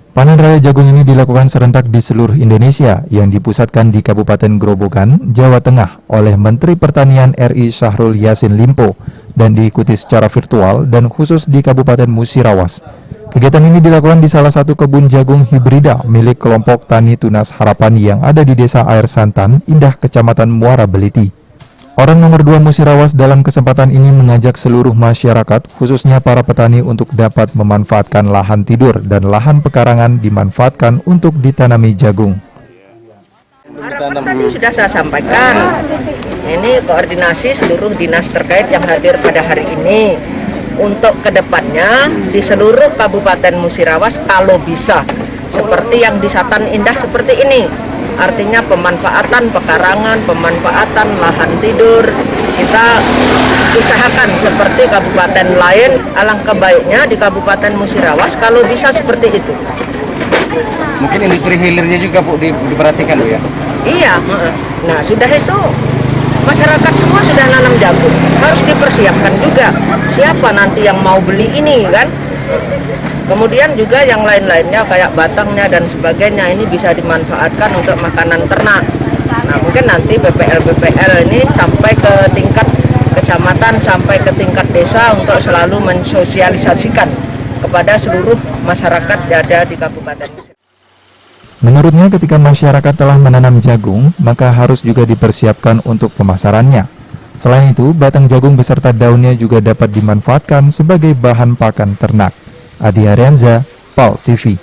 Panen raya jagung ini dilakukan serentak di seluruh Indonesia yang dipusatkan di Kabupaten Grobogan, Jawa Tengah oleh Menteri Pertanian RI Syahrul Yassin Limpo dan diikuti secara virtual dan khusus di Kabupaten Musirawas. Kegiatan ini dilakukan di salah satu kebun jagung hibrida milik kelompok Tani Tunas Harapan yang ada di Desa Air Santan, Indah, Kecamatan Muara Beliti. Orang nomor 2 Musirawas dalam kesempatan ini mengajak seluruh masyarakat, khususnya para petani untuk dapat memanfaatkan lahan tidur dan lahan pekarangan dimanfaatkan untuk ditanami jagung. Harapan tadi sudah saya sampaikan, ini koordinasi seluruh dinas terkait yang hadir pada hari ini. Untuk kedepannya di seluruh Kabupaten Musirawas kalau bisa, seperti yang di Satan Indah seperti ini. Artinya pemanfaatan pekarangan, pemanfaatan lahan tidur, kita usahakan seperti kabupaten lain. Alangkah baiknya di Kabupaten Musirawas kalau bisa seperti itu. Mungkin industri hilirnya juga Bu diperhatikan Bu ya? Iya, nah sudah itu masyarakat semua sudah nanam jagung, harus dipersiapkan juga siapa nanti yang mau beli ini kan. Kemudian juga yang lain-lainnya kayak batangnya dan sebagainya ini bisa dimanfaatkan untuk makanan ternak. Nah mungkin nanti BPL ini sampai ke tingkat kecamatan, sampai ke tingkat desa untuk selalu mensosialisasikan kepada seluruh masyarakat yang ada di Kabupaten. Menurutnya ketika masyarakat telah menanam jagung, maka harus juga dipersiapkan untuk pemasarannya. Selain itu, batang jagung beserta daunnya juga dapat dimanfaatkan sebagai bahan pakan ternak. Adi Arianza, PAL TV.